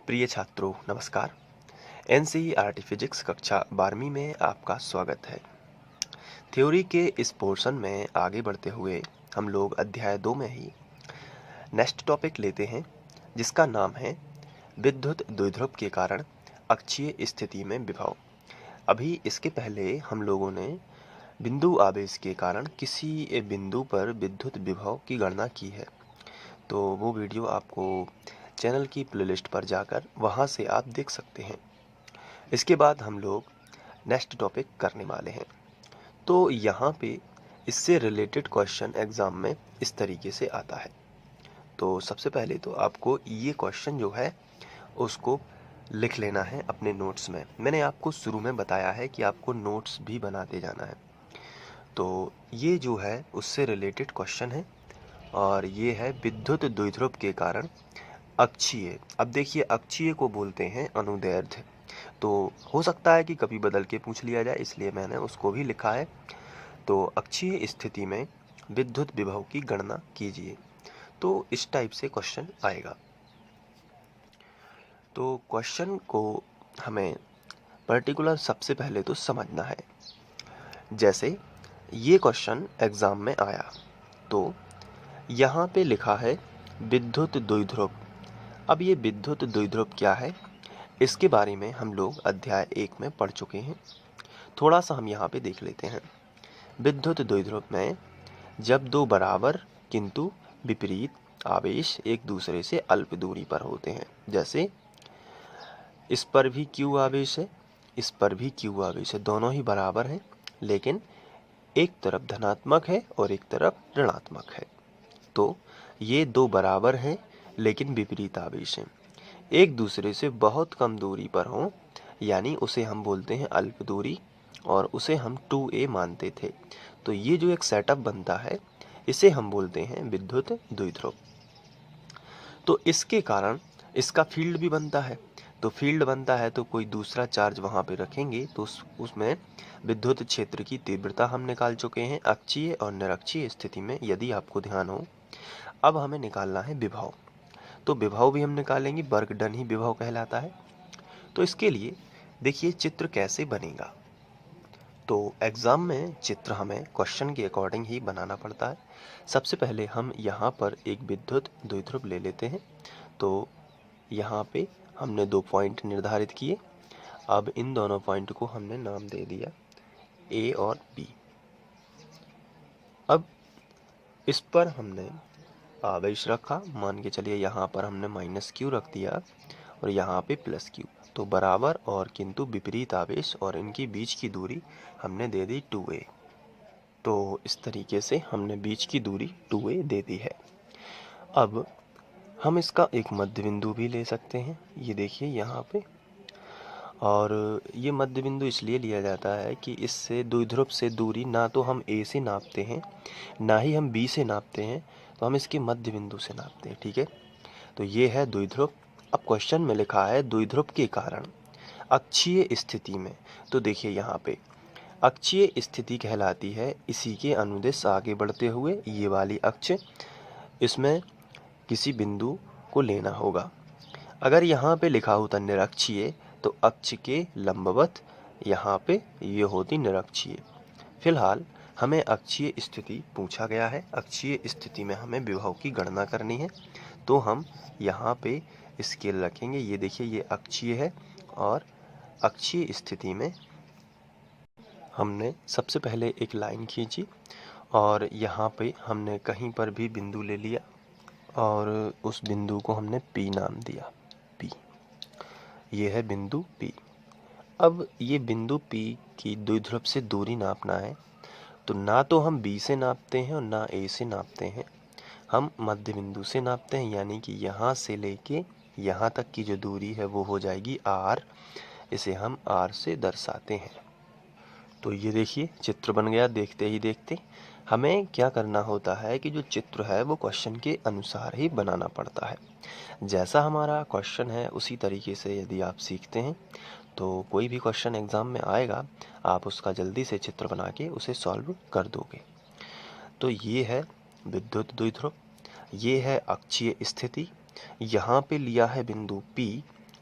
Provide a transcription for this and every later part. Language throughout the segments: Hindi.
प्रिय छात्रों नमस्कार। एनसीईआरटी फिजिक्स कक्षा 12वीं में आपका स्वागत है। थ्योरी के इस पोर्शन में आगे बढ़ते हुए हम लोग अध्याय 2 में ही नेक्स्ट टॉपिक लेते हैं, जिसका नाम है विद्युत द्विध्रुव के कारण अक्षीय स्थिति में विभव। अभी इसके पहले हम लोगों ने बिंदु आवेश के कारण किसी बिंदु पर विद्युत विभव की गणना की है, तो वो वीडियो आपको चैनल की प्लेलिस्ट पर जाकर वहाँ से आप देख सकते हैं। इसके बाद हम लोग नेक्स्ट टॉपिक करने वाले हैं। तो यहाँ पे इससे रिलेटेड क्वेश्चन एग्ज़ाम में इस तरीके से आता है। तो सबसे पहले तो आपको ये क्वेश्चन जो है उसको लिख लेना है अपने नोट्स में। मैंने आपको शुरू में बताया है कि आपको नोट्स भी बनाते जाना है। तो ये जो है उससे रिलेटेड क्वेश्चन है और ये है विद्युत द्विध्रुव के कारण अक्षीय। अब देखिए, अक्षीय को बोलते हैं अनुदैर्ध्य। तो हो सकता है कि कभी बदल के पूछ लिया जाए, इसलिए मैंने उसको भी लिखा है। तो अक्षीय स्थिति में विद्युत विभव की गणना कीजिए। तो इस टाइप से क्वेश्चन आएगा। तो क्वेश्चन को हमें पर्टिकुलर सबसे पहले तो समझना है। जैसे ये क्वेश्चन एग्जाम में आया तो यहाँ पे लिखा है विद्युत द्विध्रुव। अब ये विद्युत द्विध्रुव क्या है, इसके बारे में हम लोग अध्याय 1 में पढ़ चुके हैं। थोड़ा सा हम यहाँ पे देख लेते हैं। विद्युत द्विध्रुव में जब दो बराबर किंतु विपरीत आवेश एक दूसरे से अल्प दूरी पर होते हैं, जैसे इस पर भी Q आवेश है, इस पर भी Q आवेश है, दोनों ही बराबर हैं, लेकिन एक तरफ धनात्मक है और एक तरफ ऋणात्मक है। तो ये दो बराबर हैं लेकिन विपरीत आवेश हैं, एक दूसरे से बहुत कम दूरी पर हों, यानी उसे हम बोलते हैं अल्प दूरी, और उसे हम 2a मानते थे। तो ये जो एक सेटअप बनता है इसे हम बोलते हैं विद्युत द्विध्रुव। तो इसके कारण इसका फील्ड भी बनता है। तो फील्ड बनता है तो कोई दूसरा चार्ज वहाँ पे रखेंगे तो उसमें विद्युत क्षेत्र की तीव्रता हम निकाल चुके हैं अक्षीय और निरक्षीय स्थिति में, यदि आपको ध्यान हो। अब हमें निकालना है विभव। तो विभव भी हम निकालेंगे, वर्क डन ही विभव कहलाता है। तो इसके लिए देखिए चित्र कैसे बनेगा। तो एग्ज़ाम में चित्र हमें क्वेश्चन के अकॉर्डिंग ही बनाना पड़ता है। सबसे पहले हम यहाँ पर एक विद्युत द्विध्रुव ले लेते हैं। तो यहाँ पे हमने 2 पॉइंट निर्धारित किए। अब इन दोनों पॉइंट को हमने नाम दे दिया A और B। अब इस पर हमने आवेश रखा, मान के चलिए यहाँ पर हमने -Q रख दिया और यहाँ पे +Q। तो बराबर और किंतु विपरीत आवेश और इनकी बीच की दूरी हमने दे दी 2a। तो इस तरीके से हमने बीच की दूरी 2a दे दी है। अब हम इसका एक मध्य बिंदु भी ले सकते हैं, ये देखिए यहाँ पे। और ये मध्य बिंदु इसलिए लिया जाता है कि इससे द्विध्रुव से दूरी ना तो हम A से नापते हैं ना ही हम B से नापते हैं, तो हम इसके मध्य बिंदु से नापते हैं। ठीक है, तो ये है द्विध्रुव। अब क्वेश्चन में लिखा है द्विध्रुव के कारण अक्षीय स्थिति में। तो देखिए यहाँ पे अक्षीय स्थिति कहलाती है इसी के अनुदिश आगे बढ़ते हुए ये वाली अक्ष, इसमें किसी बिंदु को लेना होगा। अगर यहाँ पे लिखा होता निरक्षीय तो अक्ष के लंबवत यहाँ पे ये होती निरक्षीय। फिलहाल हमें अक्षीय स्थिति पूछा गया है, अक्षीय स्थिति में हमें विभव की गणना करनी है। तो हम यहाँ पे स्केल रखेंगे, ये देखिए ये अक्षीय है और अक्षीय स्थिति में हमने सबसे पहले एक लाइन खींची और यहाँ पे हमने कहीं पर भी बिंदु ले लिया और उस बिंदु को हमने P नाम दिया। P, ये है बिंदु P। अब ये बिंदु P की द्विध्रुव से दूरी नापना है, तो ना तो हम B से नापते हैं और ना A से नापते हैं, हम मध्य बिंदु से नापते हैं, यानी कि यहाँ से लेके यहाँ तक की जो दूरी है वो हो जाएगी R। इसे हम R से दर्शाते हैं। तो ये देखिए चित्र बन गया देखते ही देखते। हमें क्या करना होता है कि जो चित्र है वो क्वेश्चन के अनुसार ही बनाना पड़ता है। जैसा हमारा क्वेश्चन है उसी तरीके से यदि आप सीखते हैं तो कोई भी क्वेश्चन एग्ज़ाम में आएगा, आप उसका जल्दी से चित्र बना के उसे सॉल्व कर दोगे। तो ये है विद्युत द्विध्रुव, ये है अक्षीय स्थिति, यहाँ पे लिया है बिंदु P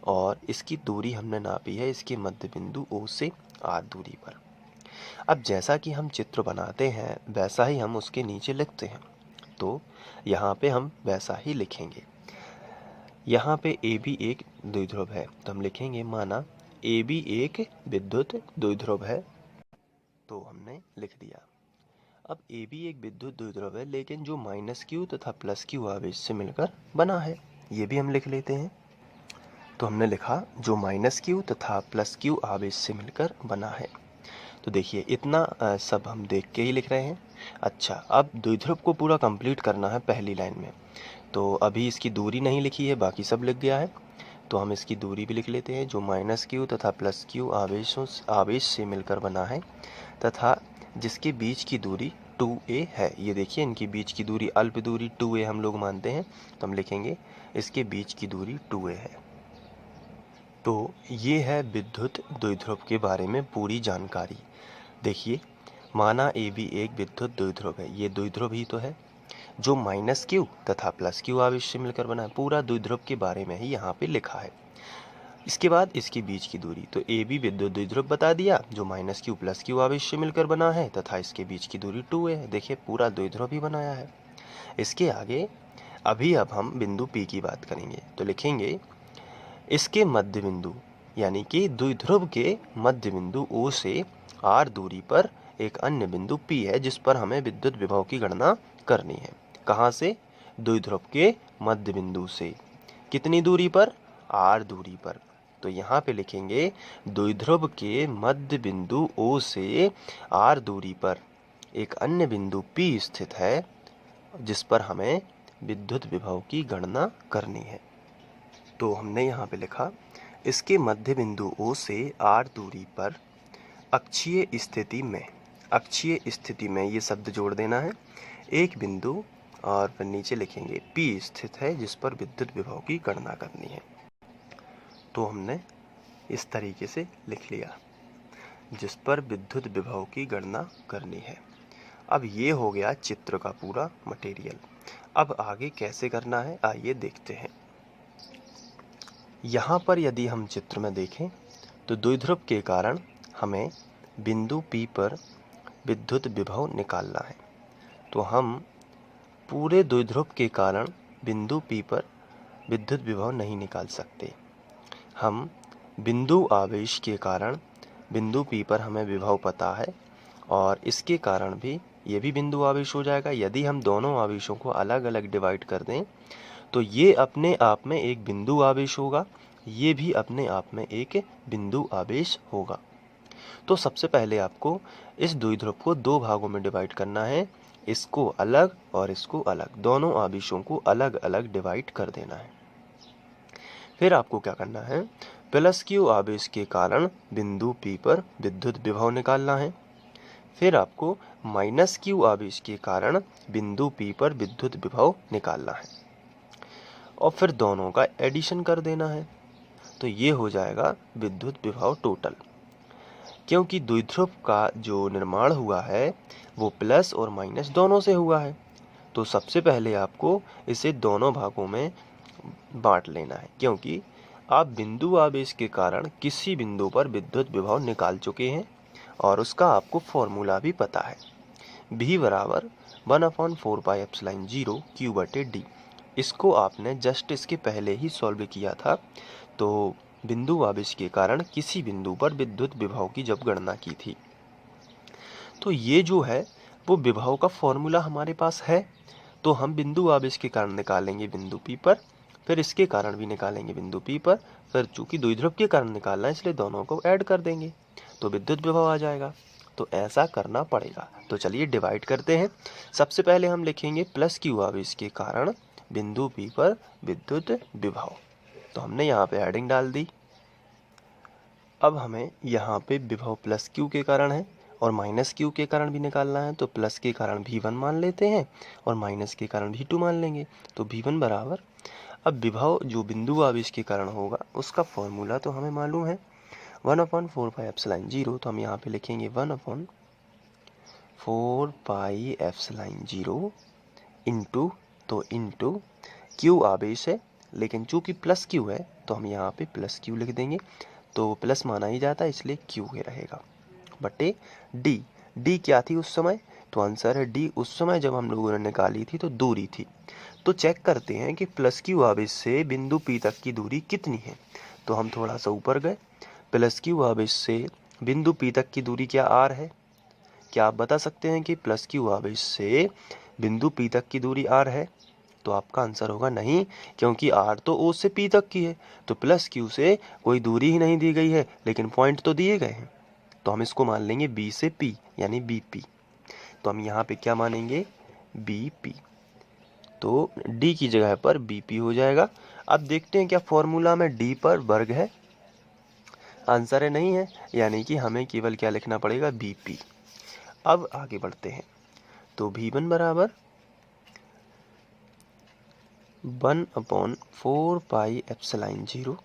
और इसकी दूरी हमने नापी है इसके मध्य बिंदु O से R दूरी पर। अब जैसा कि हम चित्र बनाते हैं वैसा ही हम उसके नीचे लिखते हैं, तो यहाँ पे हम वैसा ही लिखेंगे। यहाँ पे AB एक द्विध्रुव है तो हम लिखेंगे माना AB एक विद्युत द्विध्रुव है, तो हमने लिख दिया। अब AB एक विद्युत द्विध्रुव है लेकिन जो -Q तथा +Q आवेश से मिलकर बना है, ये भी हम लिख लेते हैं। तो हमने लिखा जो -Q तथा +Q आवेश से मिलकर बना है। तो देखिए इतना सब हम देख के ही लिख रहे हैं। अच्छा, अब द्विध्रुव को पूरा कंप्लीट करना है पहली लाइन में, तो अभी इसकी दूरी नहीं लिखी है, बाकी सब लिख गया है। तो हम इसकी दूरी भी लिख लेते हैं। जो -Q तथा +Q आवेश से मिलकर बना है तथा जिसके बीच की दूरी 2a है। ये देखिए इनकी बीच की दूरी अल्प दूरी 2a हम लोग मानते हैं, तो हम लिखेंगे इसके बीच की दूरी 2a है। तो ये है विद्युत द्विध्रुव के बारे में पूरी जानकारी। देखिए माना AB एक विद्युत द्विध्रुव है, ये द्विध्रुव ही तो है जो -Q तथा +Q आवेश से मिलकर बना है। पूरा द्विध्रुव के बारे में ही यहाँ पे लिखा है। इसके बाद इसके बीच की दूरी, तो AB विद्युत द्विध्रुव बता दिया जो -Q +Q आवेश से मिलकर बना है तथा इसके बीच की दूरी 2a है। देखिए पूरा द्विध्रुव ही बनाया है। इसके आगे अब हम बिंदु P की बात करेंगे, तो लिखेंगे इसके मध्य बिंदु यानी कि द्विध्रुव के मध्य बिंदु O से R दूरी पर एक अन्य बिंदु P है जिस पर हमें विद्युत विभव की गणना करनी है। कहाँ से? द्विध्रुव के मध्य बिंदु से। कितनी दूरी पर? R दूरी पर। तो यहाँ पे लिखेंगे द्विध्रुव के मध्य बिंदु O से R दूरी पर एक अन्य बिंदु P स्थित है जिस पर हमें विद्युत विभव की गणना करनी है। तो हमने यहाँ पे लिखा इसके मध्य बिंदु O से R दूरी पर अक्षीय स्थिति में ये शब्द जोड़ देना है, एक बिंदु और फिर नीचे लिखेंगे P स्थित है जिस पर विद्युत विभव की गणना करनी है। तो हमने इस तरीके से लिख लिया जिस पर विद्युत विभव की गणना करनी है। अब ये हो गया चित्र का पूरा मटेरियल। अब आगे कैसे करना है आइए देखते हैं। यहाँ पर यदि हम चित्र में देखें तो द्विध्रुव के कारण हमें बिंदु P पर विद्युत विभव निकालना है। तो हम पूरे द्विध्रुव के कारण बिंदु P पर विद्युत विभव नहीं निकाल सकते। हम बिंदु आवेश के कारण बिंदु P पर हमें विभव पता है और इसके कारण भी ये भी बिंदु आवेश हो जाएगा। यदि हम दोनों आवेशों को अलग अलग डिवाइड कर दें तो ये अपने आप में एक बिंदु आवेश होगा, ये भी अपने आप में एक बिंदु आवेश होगा। तो सबसे पहले आपको इस द्विध्रुव को दो भागों में डिवाइड करना है, इसको अलग और इसको अलग, दोनों आवेशों को अलग अलग डिवाइड कर देना है। फिर आपको क्या करना है, +Q आवेश के कारण बिंदु P पर विद्युत विभव निकालना है। फिर आपको -Q आवेश के कारण बिंदु P पर विद्युत विभव निकालना है और फिर दोनों का एडिशन कर देना है। तो ये हो जाएगा विद्युत विभव टोटल। क्योंकि द्विध्रुव का जो निर्माण हुआ है वो प्लस और माइनस दोनों से हुआ है, तो सबसे पहले आपको इसे दोनों भागों में बांट लेना है। क्योंकि आप बिंदु आवेश के कारण किसी बिंदु पर विद्युत विभव निकाल चुके हैं और उसका आपको फॉर्मूला भी पता है, V बराबर 1/4πε0 Q/d। इसको आपने जस्ट इसके पहले ही सॉल्व किया था। तो बिंदु आवेश के कारण किसी बिंदु पर विद्युत विभव की जब गणना की थी, तो ये जो है वो विभव का फॉर्मूला हमारे पास है। तो हम बिंदु आवेश के कारण निकालेंगे बिंदु P पर, फिर इसके कारण भी निकालेंगे बिंदु P पर, फिर चूंकि द्विध्रुव के कारण निकालना है इसलिए दोनों को ऐड कर देंगे तो विद्युत विभव आ जाएगा। तो ऐसा करना पड़ेगा। तो चलिए डिवाइड करते हैं। सबसे पहले हम लिखेंगे +Q आवेश के कारण बिंदु P पर विद्युत विभव। तो हमने यहाँ पे हेडिंग डाल दी। अब हमें यहाँ पे विभव +Q के कारण है और -Q के कारण भी निकालना है। तो प्लस के कारण V1 मान लेते हैं और माइनस के कारण V2 मान लेंगे। तो V1 बराबर, अब विभव जो बिंदु आवेश के कारण होगा उसका फॉर्मूला तो हमें मालूम है 1/4πε0। तो हम यहाँ पे लिखेंगे 1/4πε0 इंटू Q आवेश है लेकिन चूंकि प्लस क्यू है तो हम यहाँ पे प्लस क्यू लिख देंगे, तो प्लस माना ही जाता है इसलिए क्यू ही रहेगा बटे डी। डी क्या थी उस समय, तो आंसर है डी उस समय जब हम लोगों ने निकाली थी तो दूरी थी। तो चेक करते हैं कि प्लस क्यू आवेश से बिंदु पी तक की दूरी कितनी है। तो हम थोड़ा सा ऊपर गए, प्लस क्यू आवेश से बिंदु पी तक की दूरी क्या आर है। क्या आप बता सकते हैं कि प्लस क्यू आवेश से बिंदु पी तक की दूरी आर है, तो आपका आंसर होगा नहीं, क्योंकि आर तो ओ से पी तक की है, तो प्लस क्यू से कोई दूरी ही नहीं दी गई है, लेकिन पॉइंट तो दिए गए हैं, तो हम इसको मान लेंगे बी से पी यानी बी पी। तो हम यहाँ पे क्या मानेंगे, बी पी, तो डी की जगह पर बी पी हो जाएगा। अब देखते हैं क्या फॉर्मूला में डी पर वर्ग है, आंसर है नहीं है, यानी कि हमें केवल क्या लिखना पड़ेगा, बी पी। अब आगे बढ़ते हैं, तो V1 बराबर 1/4 पाई एप्सिलॉन 0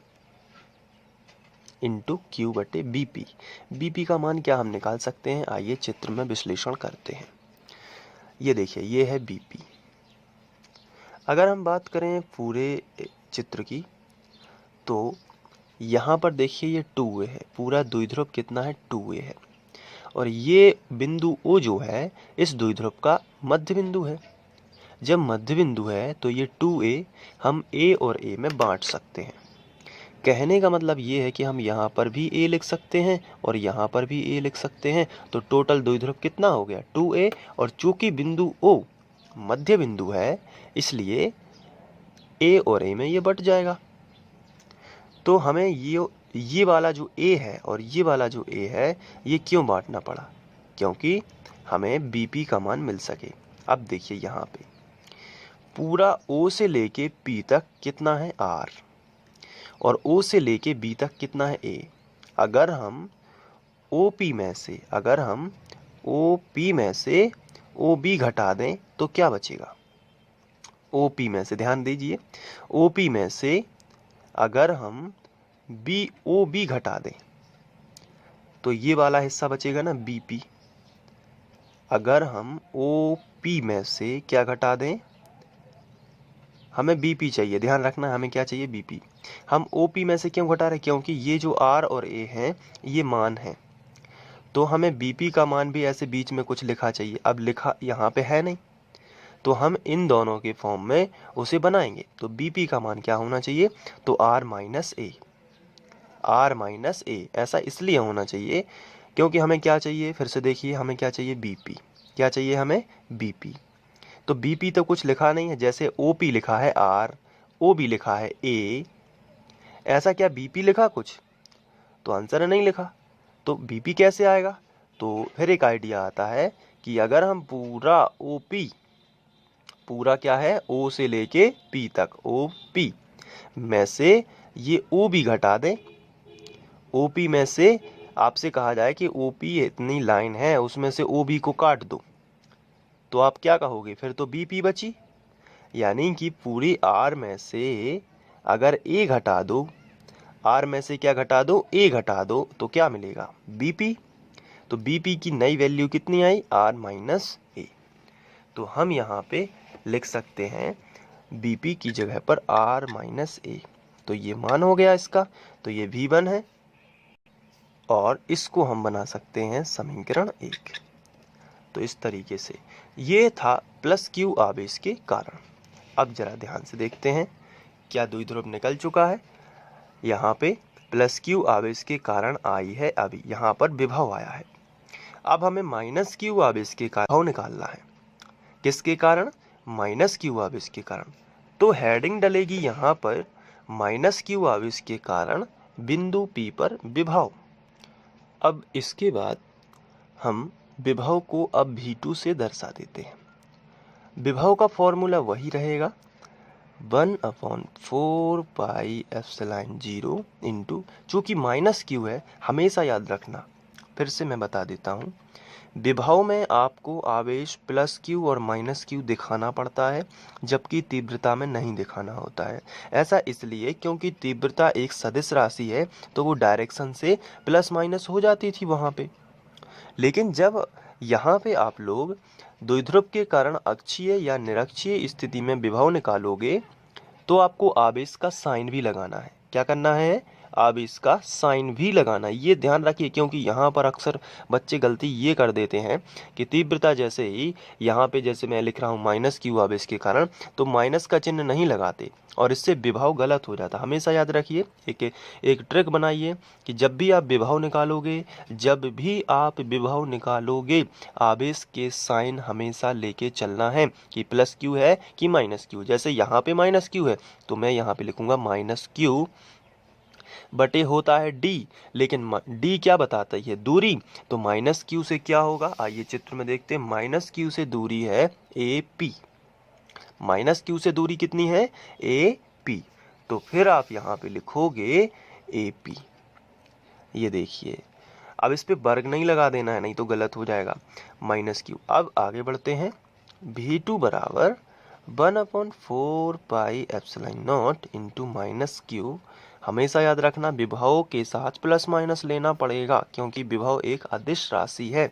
इंटू क्यू बटे बीपी। बीपी का मान क्या हम निकाल सकते हैं, आइए चित्र में विश्लेषण करते हैं। ये देखिए, ये है बीपी। अगर हम बात करें पूरे चित्र की, तो यहाँ पर देखिए ये 2a है, पूरा द्विध्रुव कितना है, 2a है, और ये बिंदु O जो है इस द्विध्रुव का मध्य बिंदु है। जब मध्य बिंदु है तो ये 2a हम a और a में बांट सकते हैं। कहने का मतलब ये है कि हम यहाँ पर भी a लिख सकते हैं और यहाँ पर भी a लिख सकते हैं, तो टोटल द्विध्रुव कितना हो गया, 2a, और चूंकि बिंदु O मध्य बिंदु है इसलिए a और a में ये बट जाएगा। तो हमें ये वाला जो a है और ये वाला जो a है ये क्यों बांटना पड़ा, क्योंकि हमें bp का मान मिल सके। अब देखिए यहाँ पे पूरा O से लेके P तक कितना है R, और O से लेके B तक कितना है A। अगर हम OP में से OB घटा दें तो क्या बचेगा, OP में से, ध्यान दीजिए, OP में से अगर हम OB घटा दें तो ये वाला हिस्सा बचेगा ना BP। अगर हम OP में से क्या घटा दें, हमें BP चाहिए, ध्यान रखना हमें क्या चाहिए, BP। हम OP में से क्यों घटा रहे, क्योंकि ये जो R और A हैं ये मान हैं, तो हमें BP का मान भी ऐसे बीच में कुछ लिखा चाहिए। अब लिखा यहाँ पे है नहीं, तो हम इन दोनों के फॉर्म में उसे बनाएंगे। तो BP का मान क्या होना चाहिए, तो R माइनस A। ऐसा इसलिए होना चाहिए क्योंकि हमें क्या चाहिए, फिर से देखिए, हमें क्या चाहिए, BP। क्या चाहिए हमें, BP। तो BP तो कुछ लिखा नहीं है, जैसे OP लिखा है R, OB लिखा है A, ऐसा क्या BP लिखा कुछ, तो आंसर नहीं लिखा, तो BP कैसे आएगा। तो फिर एक आइडिया आता है कि अगर हम पूरा OP, पूरा क्या है, O से लेके P तक, OP में से ये OB घटा दें, OP में से आपसे कहा जाए कि OP इतनी लाइन है उसमें से OB को काट दो, तो आप क्या कहोगे, फिर तो BP बची। यानी कि पूरी R में से अगर A घटा दो, R में से क्या घटा दो, A घटा दो, तो क्या मिलेगा, BP। तो BP की नई वैल्यू कितनी आई, R माइनस A। तो हम यहाँ पे लिख सकते हैं BP की जगह पर R माइनस A। तो ये मान हो गया इसका, तो ये V1 है, और इसको हम बना सकते हैं समीकरण 1। तो इस तरीके से ये था प्लस क्यू आवेश के कारण। अब जरा ध्यान से देखते हैं, क्या द्विध्रुव निकल चुका है, यहाँ पे प्लस क्यू आवेश के कारण आई है, अभी यहाँ पर विभव आया है। अब हमें माइनस क्यू आवेश के कारण विभव निकालना है, किसके कारण, माइनस क्यू आवेश के कारण। तो हेडिंग डलेगी यहाँ पर माइनस क्यू आवेश के कारण बिंदु P पर विभव। अब इसके बाद हम विभव को अब V2 से दर्शा देते हैं। विभव का फॉर्मूला वही रहेगा, 1/4 पाई एप्सिलॉन 0 इंटू, चूँकि माइनस क्यू है, हमेशा याद रखना, फिर से मैं बता देता हूँ, विभव में आपको आवेश प्लस क्यू और माइनस क्यू दिखाना पड़ता है, जबकि तीव्रता में नहीं दिखाना होता है। ऐसा इसलिए क्योंकि तीव्रता एक सदिश राशि है, तो वो डायरेक्शन से प्लस माइनस हो जाती थी वहाँ पे। लेकिन जब यहाँ पे आप लोग द्विध्रुव के कारण अक्षीय या निरक्षीय स्थिति में विभव निकालोगे, तो आपको आवेश का साइन भी लगाना है। क्या करना है? आवेश का साइन भी लगाना है। ये ध्यान रखिए, क्योंकि यहाँ पर अक्सर बच्चे गलती ये कर देते हैं कि तीव्रता जैसे ही यहाँ पे जैसे मैं लिख रहा हूँ माइनस क्यू आवेश के कारण, तो माइनस का चिन्ह नहीं लगाते और इससे विभव गलत हो जाता। हमेशा याद रखिए, एक ट्रिक बनाइए कि जब भी आप विभव निकालोगे आवेश के साइन हमेशा लेके चलना है कि प्लस क्यू है कि माइनस क्यू। जैसे यहाँ पे माइनस क्यू है तो मैं यहाँ पे लिखूंगा माइनस क्यू बटे होता है डी, लेकिन डी क्या बताता है? दूरी। तो माइनस क्यू से क्या होगा, आइए चित्र में देखते हैं। माइनस क्यू से दूरी है ए पी। माइनस क्यू से दूरी कितनी है? A P. तो फिर आप यहाँ पे लिखोगे ए पी। ये देखिए, अब इस पे वर्ग नहीं लगा देना है, नहीं तो गलत हो जाएगा। Minus Q. अब आगे बढ़ते हैं। V2 बराबर 1/4 pi epsilon not into minus Q. हमेशा याद रखना विभव के साथ प्लस माइनस लेना पड़ेगा, क्योंकि विभव एक अदिश राशि है।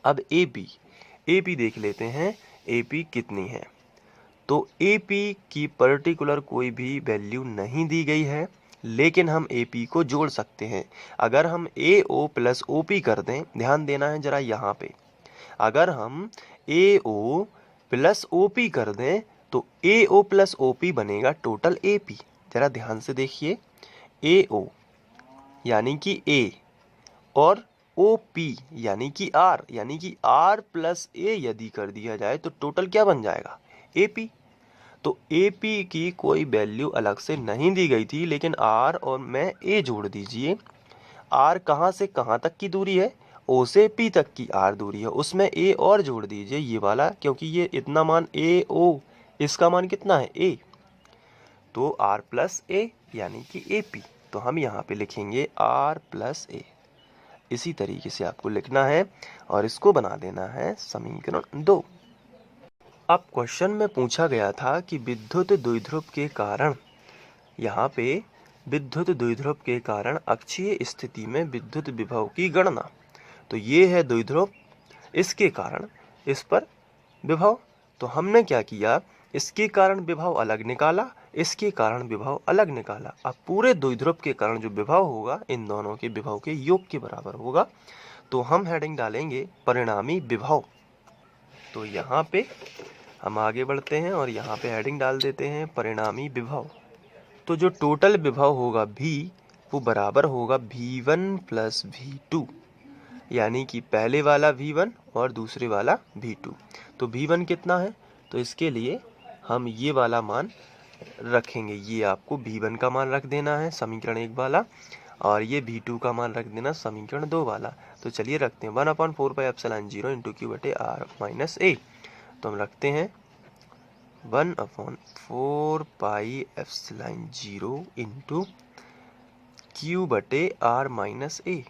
अब AP देख लेते हैं, AP कितनी है। तो AP की पर्टिकुलर कोई भी वैल्यू नहीं दी गई है, लेकिन हम AP को जोड़ सकते हैं। अगर हम AO प्लस OP कर दें, ध्यान देना है जरा यहाँ पे, अगर हम AO प्लस OP कर दें तो AO प्लस OP बनेगा टोटल AP। जरा ध्यान से देखिए, AO यानी कि A और OP यानी कि R, यानी कि R प्लस A यदि कर दिया जाए तो टोटल क्या बन जाएगा? AP। तो AP की कोई वैल्यू अलग से नहीं दी गई थी, लेकिन R और मैं A जोड़ दीजिए। R कहाँ से कहाँ तक की दूरी है? O से P तक की R दूरी है, उसमें A और जोड़ दीजिए ये वाला, क्योंकि ये इतना मान AO, इसका मान कितना है? A। तो R प्लस A यानी कि AP। तो हम यहाँ पे लिखेंगे R प्लस A। इसी तरीके से आपको लिखना है और इसको बना देना है समीकरण 2। अब क्वेश्चन में पूछा गया था कि विद्युत द्विध्रुव के कारण, यहाँ पे विद्युत द्विध्रुव के कारण अक्षीय स्थिति में विद्युत विभव की गणना। तो ये है द्विध्रुव, इसके कारण इस पर विभव। तो हमने क्या किया, इसके कारण विभव अलग निकाला, इसके कारण विभव अलग निकाला। अब पूरे द्विध्रुव के कारण जो विभव होगा इन दोनों के विभव के योग के बराबर होगा। तो हम हेडिंग डालेंगे परिणामी विभव। तो यहाँ पे हम आगे बढ़ते हैं और यहाँ पे हेडिंग डाल देते हैं परिणामी विभव। तो जो टोटल विभव होगा V, वो बराबर होगा V1 प्लस V2, यानी कि पहले वाला V1 और दूसरे वाला V2। तो V1 कितना है? तो इसके लिए हम ये वाला मान रखेंगे, ये आपको V1 का मान रख देना है समीकरण 1 वाला, और ये V2 का मान रख देना समीकरण 2 वाला। तो चलिए रखते हैं 1/4 पाई एप्सिलॉन 0 इंटू क्यू बटे आर माइनस ए। तो हम रखते हैं 1/4 पाई एप्सिलॉन 0 इंटू क्यू बटे आर माइनस ए।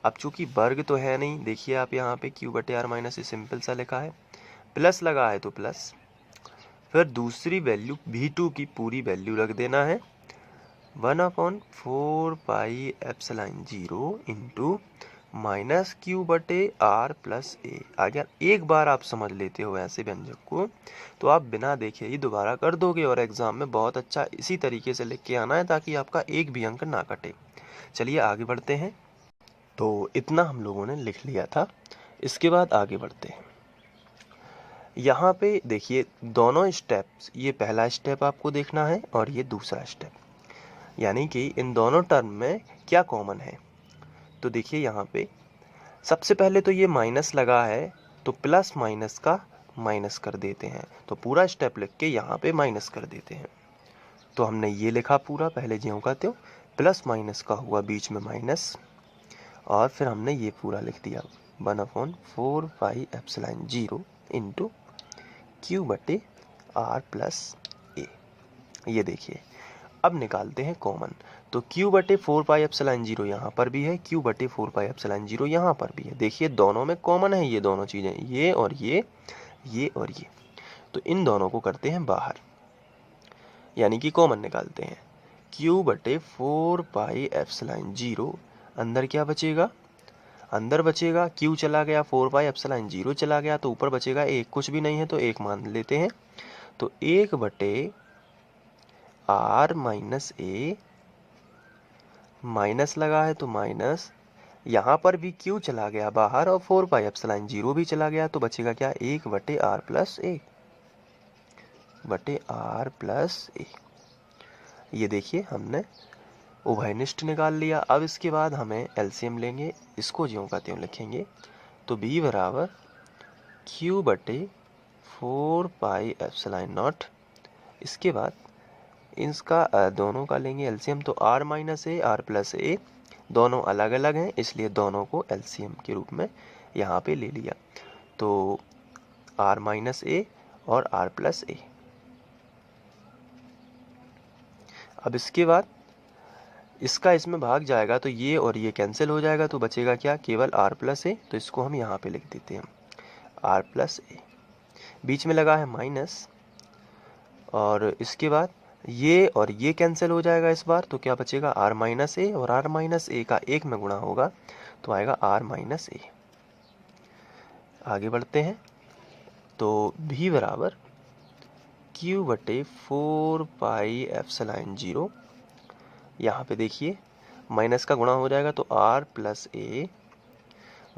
अब चूंकि वर्ग तो है नहीं, देखिए आप यहाँ पे क्यू बटे आर माइनस ए सिंपल सा लिखा है, प्लस लगा है तो प्लस, फिर दूसरी वैल्यू V2 की पूरी वैल्यू रख देना है 1/4 pi epsilon 0 into minus Q बटे आर प्लस ए। अगर एक बार आप समझ लेते हो ऐसे व्यंजक को, तो आप बिना देखे ही दोबारा कर दोगे और एग्जाम में बहुत अच्छा इसी तरीके से लिख के आना है, ताकि आपका एक भी अंक ना कटे। चलिए आगे बढ़ते हैं। तो इतना हम लोगों ने लिख लिया था, इसके बाद आगे बढ़ते हैं। यहाँ पे देखिए दोनों स्टेप्स, ये पहला स्टेप आपको देखना है और ये दूसरा स्टेप, यानी कि इन दोनों टर्म में क्या कॉमन है। तो देखिए यहाँ पे सबसे पहले तो ये माइनस लगा है, तो प्लस माइनस का माइनस कर देते हैं। तो पूरा स्टेप लिख के यहाँ पे माइनस कर देते हैं। तो हमने ये लिखा पूरा, पहले ज्यों का त्यों, प्लस माइनस का हुआ बीच में माइनस, और फिर हमने ये पूरा लिख दिया 1/4 पाई एप्सिलॉन 0 इंटू क्यू बटे आर प्लस ए। ये देखिए अब निकालते हैं कॉमन। तो क्यू बटे 4 पाई एप्सिलॉन 0 यहाँ पर भी है, क्यू बटे 4 पाई एप्सिलॉन 0 यहाँ पर भी है। देखिए दोनों में कॉमन है ये दोनों चीज़ें, ये और ये और ये। तो इन दोनों को करते हैं बाहर, यानी कि कॉमन निकालते हैं। क्यू बटे 4 पाई एप्सिलॉन 0, अंदर क्या बचेगा? अंदर बचेगा क्यू चला गया, 4 पाई एप्सिलॉन 0 चला गया, तो ऊपर बचेगा एक, कुछ भी नहीं है तो एक मान लेते हैं। तो 1/r-a, माइनस लगा है तो माइनस, यहाँ पर भी क्यू चला गया बाहर और 4πε0 भी चला गया, तो बचेगा क्या, 1/r+a। ये देखिए हमने उभयनिष्ठ निकाल लिया। अब इसके बाद हमें एलसीएम लेंगे, इसको ज्यों का त्यों लिखेंगे। तो b बराबर q/4πε0। इसके बाद इसका दोनों का लेंगे एलसीएम, तो r-a, r+a दोनों अलग अलग हैं, इसलिए दोनों को एलसीएम के रूप में यहाँ पे ले लिया। तो r-a और r+a। अब इसके बाद इसका इसमें भाग जाएगा तो ये और ये कैंसिल हो जाएगा, तो बचेगा क्या, केवल r+a। तो इसको हम यहाँ पे लिख देते हैं r+a। बीच में लगा है माइनस, और इसके बाद ये और ये कैंसिल हो जाएगा इस बार, तो क्या बचेगा, r-a, और r-a का 1 में गुणा होगा तो आएगा r-a। आगे बढ़ते हैं। तो v बराबर q/4πε0। यहाँ पे देखिए माइनस का गुणा हो जाएगा तो r+a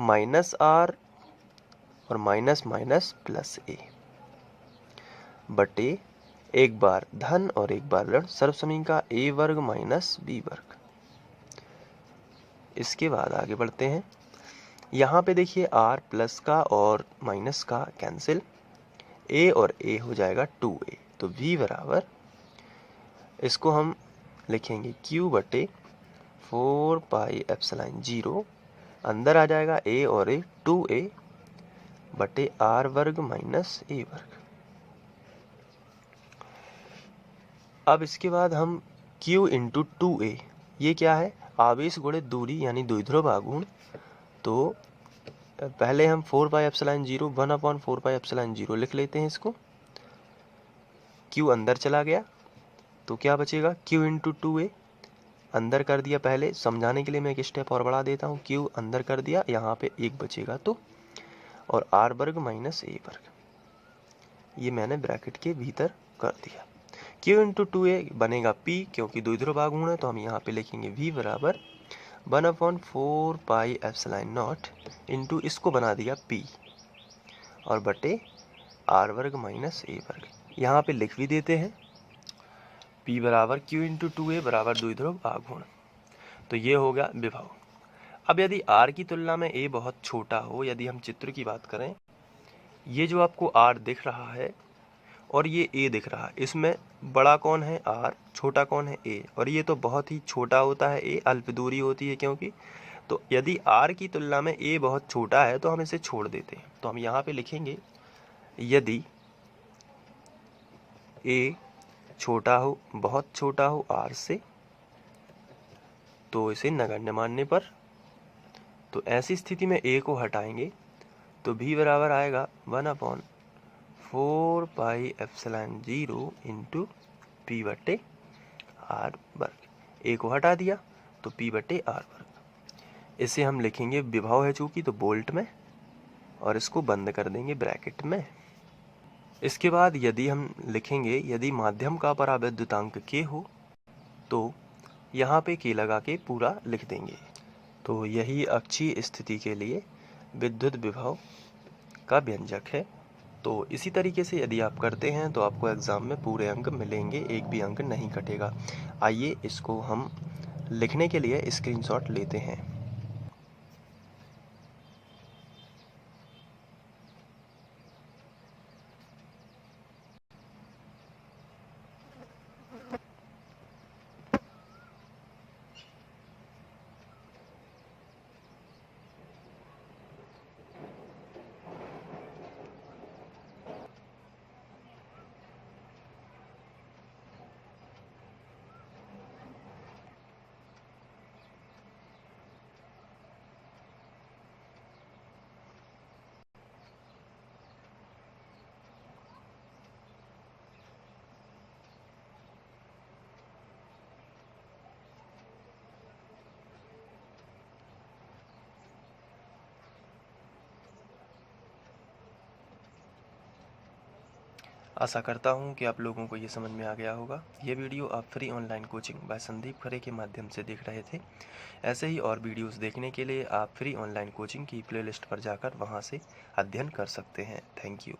माइनस r और माइनस माइनस प्लस a बटे एक बार धन और एक बार ऋण, सर्वसमीन का a वर्ग माइनस b वर्ग। इसके बाद आगे बढ़ते हैं। यहाँ पे देखिए r प्लस का और माइनस का कैंसिल, a और a हो जाएगा 2a। तो v बराबर, इसको हम लिखेंगे q/4πε0, अंदर आ जाएगा a और a 2a बटे r वर्ग माइनस a वर्ग। अब इसके बाद हम q इंटू 2a, ये क्या है, आवेश गुणित दूरी यानी द्विध्रुव आघूर्ण। तो पहले हम 4πε0 1/4πε0 लिख लेते हैं इसको। q अंदर चला गया तो क्या बचेगा, q इंटू 2a, अंदर कर दिया, पहले समझाने के लिए मैं एक स्टेप और बढ़ा देता हूँ, q अंदर कर दिया, यहाँ पे 1 बचेगा तो, और r वर्ग माइनस a वर्ग, ये मैंने ब्रैकेट के भीतर कर दिया। q इंटू 2a बनेगा p, क्योंकि द्विध्रुव आघूर्ण है, तो हम यहाँ पे लिखेंगे v बराबर 1/4πε0 इंटू, इसको बना दिया p, और बटे r वर्ग माइनस a वर्ग। यहाँ पे लिख भी देते हैं p बराबर q इंटू 2a बराबर द्विध्रुव आघूर्ण। तो ये हो गया विभव। अब यदि r की तुलना में a बहुत छोटा हो, यदि हम चित्र की बात करें, ये जो आपको r दिख रहा है और ये a दिख रहा है, इसमें बड़ा कौन है, r, छोटा कौन है, a, और ये तो बहुत ही छोटा होता है a, अल्प दूरी होती है क्योंकि। तो यदि r की तुलना में a बहुत छोटा है तो हम इसे छोड़ देते हैं। तो हम यहाँ पे लिखेंगे, यदि a छोटा हो, बहुत छोटा हो r से, तो इसे नगण्य मानने पर, तो ऐसी स्थिति में a को हटाएंगे तो v बराबर आएगा 1/4πε0 इंटू p बटे r वर्ग। a को हटा दिया तो p बटे r वर्ग। इसे हम लिखेंगे, विभव है चूंकि तो बोल्ट में, और इसको बंद कर देंगे ब्रैकेट में। इसके बाद यदि हम लिखेंगे, यदि माध्यम का पराविद्युतांक k हो तो यहाँ पे k लगा के पूरा लिख देंगे। तो यही अक्षीय स्थिति के लिए विद्युत विभव का व्यंजक है। तो इसी तरीके से यदि आप करते हैं तो आपको एग्ज़ाम में पूरे अंक मिलेंगे, एक भी अंक नहीं कटेगा। आइए इसको हम लिखने के लिए स्क्रीनशॉट लेते हैं। आशा करता हूँ कि आप लोगों को ये समझ में आ गया होगा। ये वीडियो आप free online coaching by Sandeep Khare के माध्यम से देख रहे थे। ऐसे ही और वीडियोस देखने के लिए आप फ्री ऑनलाइन कोचिंग की प्लेलिस्ट पर जाकर वहाँ से अध्ययन कर सकते हैं। Thank you.